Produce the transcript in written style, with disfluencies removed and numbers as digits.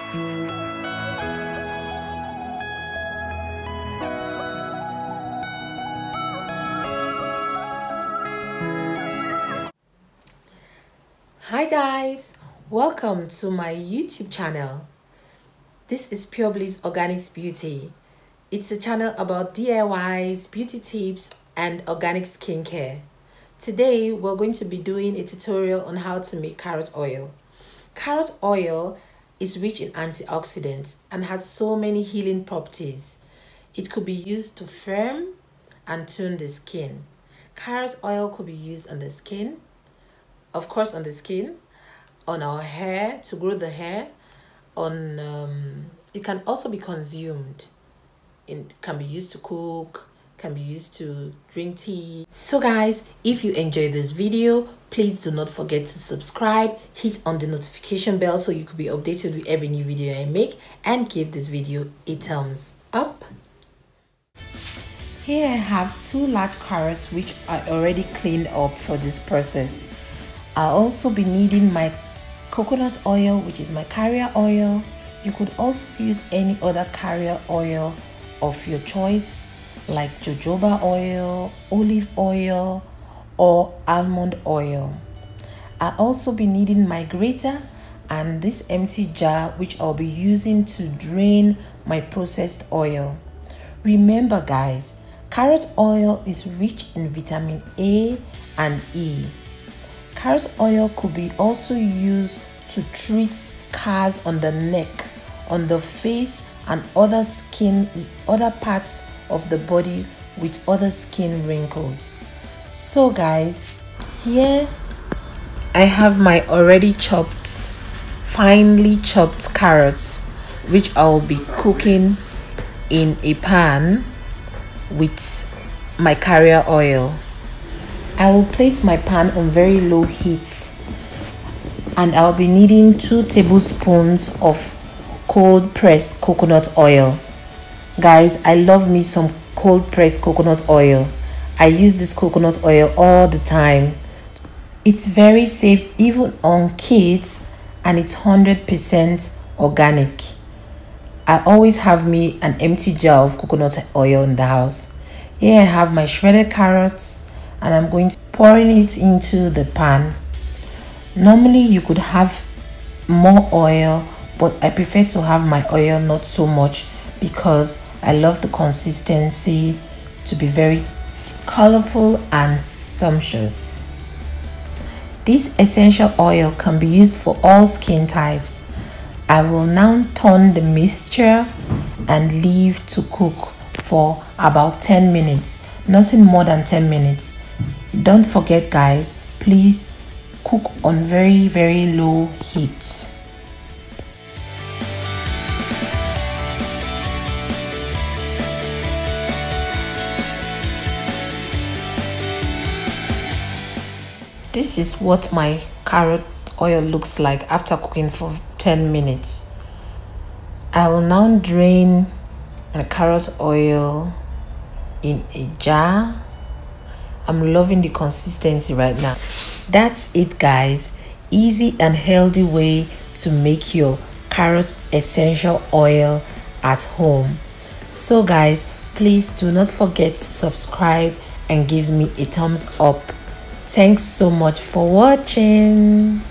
Hi guys, welcome to my YouTube channel. This is Purebliss Organics Beauty. It's a channel about DIYs, beauty tips and organic skincare. Today we're going to be doing a tutorial on how to make carrot oil. Carrot oil is rich in antioxidants and has so many healing properties. It could be used to firm and tone the skin. Carrot oil could be used on the skin, of course on the skin, on our hair, to grow the hair, it can also be consumed. It can be used to cook, can be used to drink tea. So guys, if you enjoyed this video, please do not forget to subscribe, hit on the notification bell so you could be updated with every new video I make, and give this video a thumbs up. Here I have 2 large carrots which I already cleaned up for this process. I'll also be needing my coconut oil, which is my carrier oil. You could also use any other carrier oil of your choice, like jojoba oil, olive oil, or almond oil. I'll also be needing my grater and this empty jar which I'll be using to drain my processed oil. Remember guys, carrot oil is rich in vitamin A and E. Carrot oil could be also used to treat scars on the neck, on the face, and other parts of the body with other skin wrinkles. So guys, here I have my already finely chopped carrots, which I'll be cooking in a pan with my carrier oil. I will place my pan on very low heat and I'll be needing 2 tablespoons of cold pressed coconut oil. Guys, I love me some cold pressed coconut oil. I use this coconut oil all the time. It's very safe even on kids and it's 100% organic. I always have me an empty jar of coconut oil in the house. Here I have my shredded carrots and I'm going to pour it into the pan. Normally you could have more oil, but I prefer to have my oil not so much because I love the consistency to be very colorful and sumptuous. This essential oil can be used for all skin types. I will now turn the mixture and leave to cook for about 10 minutes, nothing more than 10 minutes. Don't forget guys, please cook on very low heat. This is what my carrot oil looks like after cooking for 10 minutes. I will now drain the carrot oil in a jar. I'm loving the consistency right now. That's it guys. Easy and healthy way to make your carrot essential oil at home. So guys, please do not forget to subscribe and give me a thumbs up. Thanks so much for watching.